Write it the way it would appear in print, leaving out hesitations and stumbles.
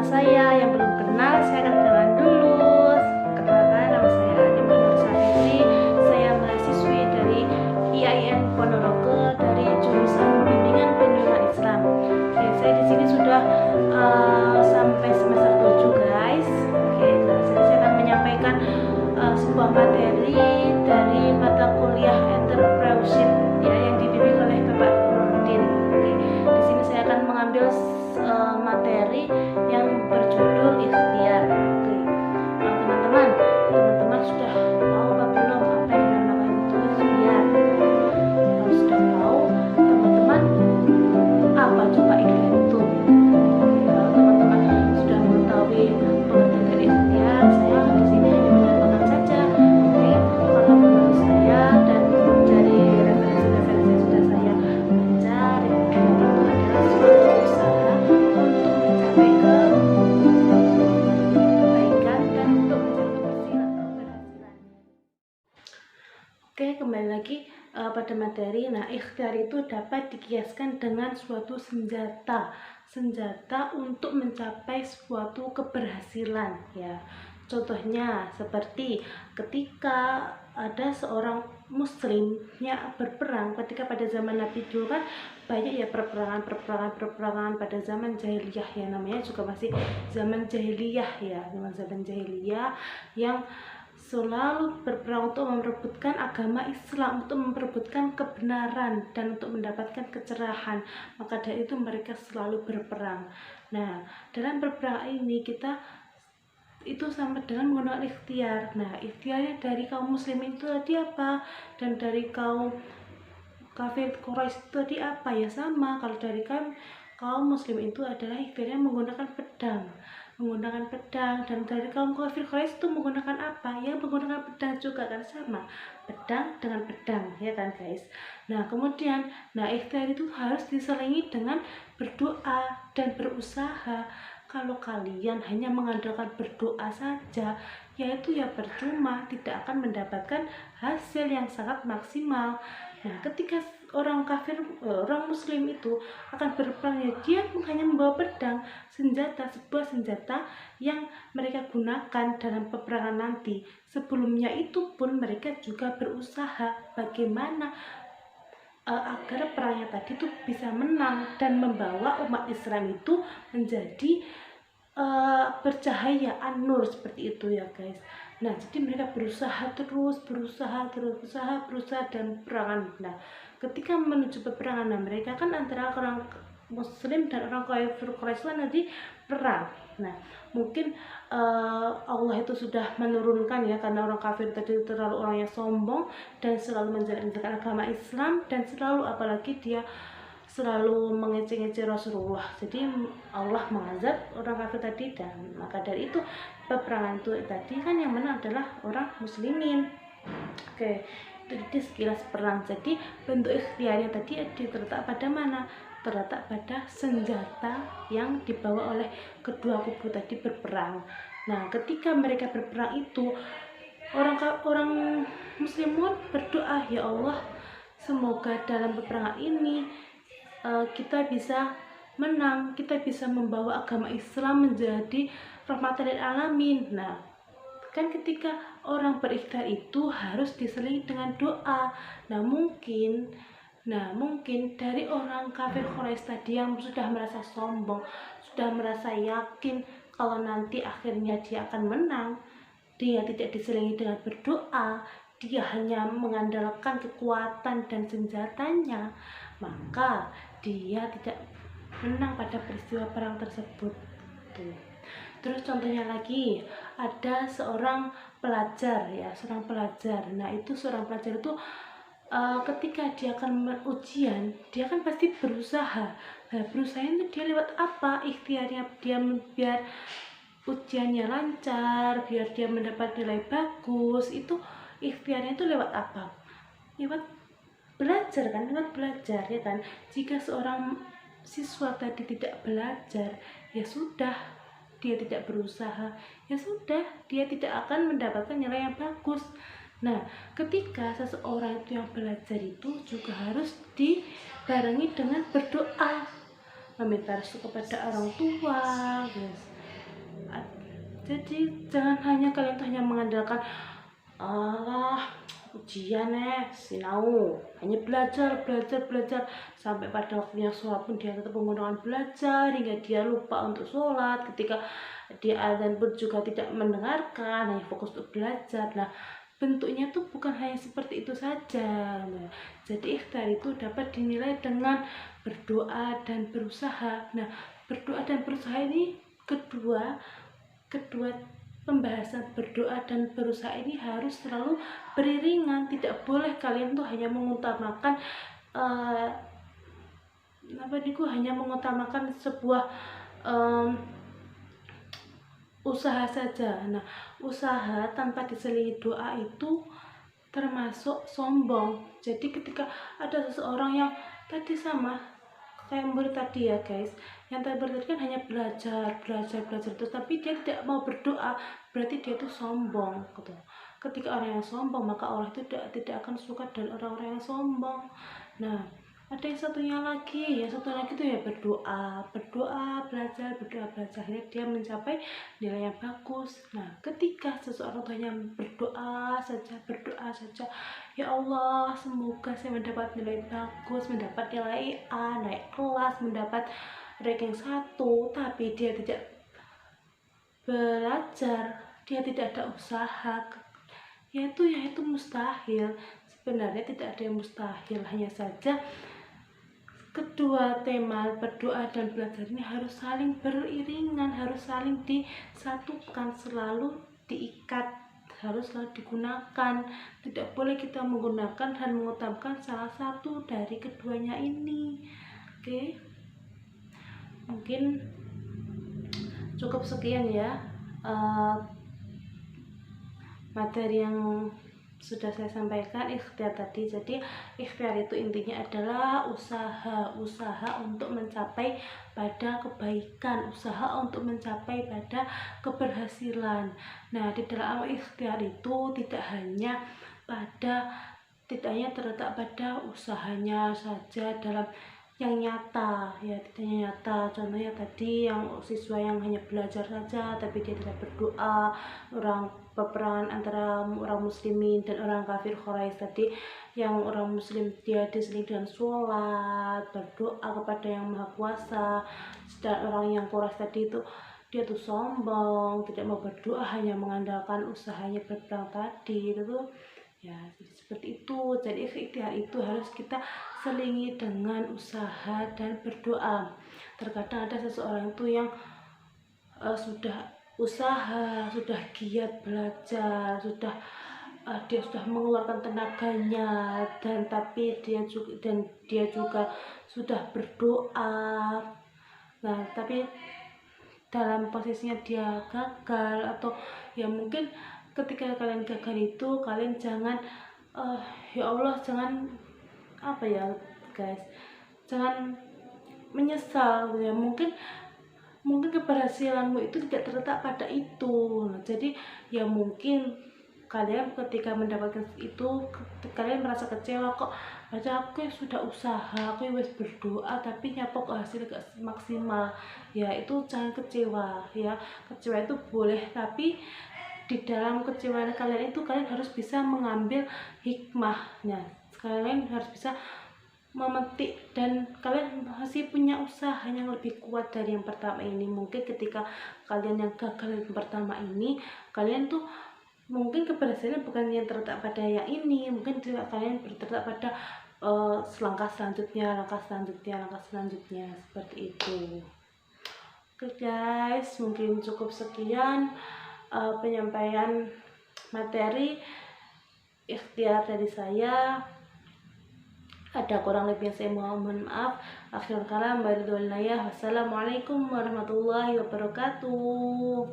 saya. Yang belum kenal, saya akan kenalan dulu. Kenalkan, nama saya Ani Nur Safitri. Saya mahasiswi dari IAIN Ponorogo dari jurusan Bimbingan Penyuluhan Islam. Oke, saya di sini sudah sampai semester 7, guys. Oke, nah, saya akan menyampaikan sebuah materi dari mata kuliah entrepreneurship ya, yang dibimbing oleh Bapak Nurdin. Oke, di sini saya akan mengambil materi yang berjudul ikhtiar. Oke, teman-teman sudah tahu apa belum apa yang dinamakan itu ikhtiar? Kalau sudah tahu, teman-teman, apa coba ikhtiar itu? Oke, kalau teman-teman sudah mengetahui pengertian dari ikhtiar, saya di sini hanya menyampaikan saja. Oke, kalau menurut saya dan dari referensi-referensi yang sudah saya baca, ikhtiar itu adalah suatu usaha untuk mencapai kebaikan dan untuk mencari keberhasilan. Oke, kembali lagi pada materi. Nah, ikhtiar itu dapat dikiaskan dengan suatu senjata untuk mencapai suatu keberhasilan ya. Contohnya seperti ketika ada seorang muslim yang berperang, ketika pada zaman Nabi dulu kan banyak ya perperangan pada zaman jahiliyah ya, namanya juga masih zaman jahiliyah ya, zaman jahiliyah yang selalu berperang untuk memperebutkan agama Islam, untuk memperebutkan kebenaran dan untuk mendapatkan kecerahan. Maka dari itu mereka selalu berperang. Nah, dalam berperang ini kita itu sama dengan menggunakan ikhtiar. Nah, ikhtiarnya dari kaum muslim itu tadi apa? Dan dari kaum kafir Quraisy itu tadi apa? Ya sama, kalau dari kaum muslim itu adalah ikhtiarnya menggunakan pedang, dan dari kaum kafir Quraisy itu menggunakan apa? Ya menggunakan pedang juga, kan sama, pedang dengan pedang ya kan guys. Nah, kemudian ikhtiar itu harus diselingi dengan berdoa dan berusaha. Kalau kalian hanya mengandalkan berdoa saja, yaitu ya percuma, tidak akan mendapatkan hasil yang sangat maksimal. Nah, ketika orang muslim itu akan berperang, ya dia hanya membawa pedang, sebuah senjata yang mereka gunakan dalam peperangan nanti. Sebelumnya itu pun mereka juga berusaha bagaimana agar perangnya tadi itu bisa menang dan membawa umat Islam itu menjadi bercahaya, an-nur, seperti itu ya guys. Nah, jadi mereka berusaha dan perangan. Nah, ketika menuju peperangan, mereka kan antara orang muslim dan orang kafir Quraisy nanti perang. Nah, mungkin Allah itu sudah menurunkan ya, karena orang kafir tadi terlalu orang yang sombong dan selalu menjalankan agama Islam, dan selalu apalagi dia selalu mengecek-ngecek Rasulullah. Jadi Allah mengazab orang kafir tadi, dan maka dari itu peperangan itu tadi kan yang menang adalah orang muslimin. Oke, itu jadi sekilas perang. Jadi bentuk ikhtiarnya tadi terletak pada mana? Terletak pada senjata yang dibawa oleh kedua kubu tadi berperang. Nah, ketika mereka berperang itu orang muslimun berdoa, ya Allah, semoga dalam peperangan ini kita bisa menang, kita bisa membawa agama Islam menjadi rahmatan lil alamin. Nah, kan ketika orang berikhtiar itu harus diselingi dengan doa. Nah, mungkin dari orang kafir Quraisy tadi yang sudah merasa sombong, sudah merasa yakin kalau nanti akhirnya dia akan menang, dia tidak diselingi dengan berdoa, dia hanya mengandalkan kekuatan dan senjatanya, maka dia tidak menang pada peristiwa perang tersebut. Tuh. Terus contohnya lagi, ada seorang pelajar. Nah, itu seorang pelajar itu ketika dia akan ujian, dia kan pasti berusaha. Nah, berusaha itu dia lewat apa? Ikhtiarnya dia biar ujiannya lancar, biar dia mendapat nilai bagus. Itu ikhtiarnya itu lewat apa? Lewat belajar kan, ya kan. Jika seorang siswa tadi tidak belajar, ya sudah, dia tidak berusaha, ya sudah, dia tidak akan mendapatkan nilai yang bagus. Nah, ketika seseorang itu yang belajar itu juga harus dibarengi dengan berdoa, meminta restu kepada orang tua, guys. Jadi jangan hanya kalian tuh hanya mengandalkan Allah ujian sinau, hanya belajar sampai pada waktunya sholat pun dia tetap menggunakan belajar hingga dia lupa untuk sholat, ketika dia azan pun juga tidak mendengarkan, hanya fokus untuk belajar. Nah, bentuknya tuh bukan hanya seperti itu saja. Nah, jadi ikhtiar itu dapat dinilai dengan berdoa dan berusaha. Nah, berdoa dan berusaha ini kedua pembahasan berdoa dan berusaha ini harus selalu beriringan. Tidak boleh kalian tuh hanya mengutamakan hanya mengutamakan sebuah usaha saja. Nah, usaha tanpa diselingi doa itu termasuk sombong. Jadi ketika ada seseorang yang tadi sama kayak murid tadi ya guys, yang tadi kan hanya belajar terus, tapi dia tidak mau berdoa, berarti dia itu sombong gitu. Ketika orang yang sombong, maka Allah itu tidak akan suka dan orang-orang yang sombong. Nah, ada yang satunya lagi, itu ya berdoa, belajar, akhirnya dia mencapai nilai yang bagus. Nah, ketika seseorang hanya berdoa saja, ya Allah, semoga saya mendapat nilai bagus, mendapat nilai A, naik kelas, mendapat ranking 1, tapi dia tidak belajar, dia tidak ada usaha, yaitu mustahil. Sebenarnya tidak ada yang mustahil, hanya saja kedua tema berdoa dan belajar ini harus saling beriringan, harus saling disatukan, selalu diikat, harus selalu digunakan. Tidak boleh kita menggunakan dan mengutamakan salah satu dari keduanya ini. Oke, mungkin cukup sekian ya materi yang sudah saya sampaikan ikhtiar tadi. Jadi ikhtiar itu intinya adalah usaha untuk mencapai pada kebaikan, usaha untuk mencapai pada keberhasilan. Nah, di dalam ikhtiar itu tidak hanya terletak pada usahanya saja dalam yang nyata ya, tidak nyata. Contohnya tadi yang siswa yang hanya belajar saja tapi dia tidak berdoa, peperangan antara orang muslimin dan orang kafir Quraisy tadi, yang orang muslim dia diselingi dengan sholat, berdoa kepada yang maha kuasa, sedangkan orang yang Quraisy tadi itu dia tuh sombong, tidak mau berdoa, hanya mengandalkan usahanya berperang tadi itu ya. Seperti itu. Jadi ikhtiar itu harus kita selingi dengan usaha dan berdoa. Terkadang ada seseorang itu yang sudah usaha, sudah giat belajar, dia sudah mengeluarkan tenaganya, dan dia juga sudah berdoa. Nah, tapi dalam posisinya dia gagal, atau ya mungkin ketika kalian gagal itu kalian jangan ya Allah, jangan guys, jangan menyesal ya. Mungkin keberhasilanmu itu tidak terletak pada itu. Nah, jadi ya mungkin kalian ketika mendapatkan itu kalian merasa kecewa, kok baca aku sudah usaha, aku wes berdoa tapi nyapok hasil gak maksimal. Ya itu jangan kecewa ya. Kecewa itu boleh, tapi di dalam kecewaan kalian itu kalian harus bisa mengambil hikmahnya. Kalian harus bisa memetik, dan kalian masih punya usaha yang lebih kuat dari yang pertama ini. Mungkin ketika kalian yang gagal yang pertama ini, kalian tuh mungkin keberhasilan bukan yang terletak pada yang ini, mungkin kalian terletak pada langkah selanjutnya, seperti itu. Oke guys, mungkin cukup sekian penyampaian materi ikhtiar dari saya. Ada kurang lebih saya mohon maaf. Akhirul kalam, wassalamualaikum warahmatullahi wabarakatuh.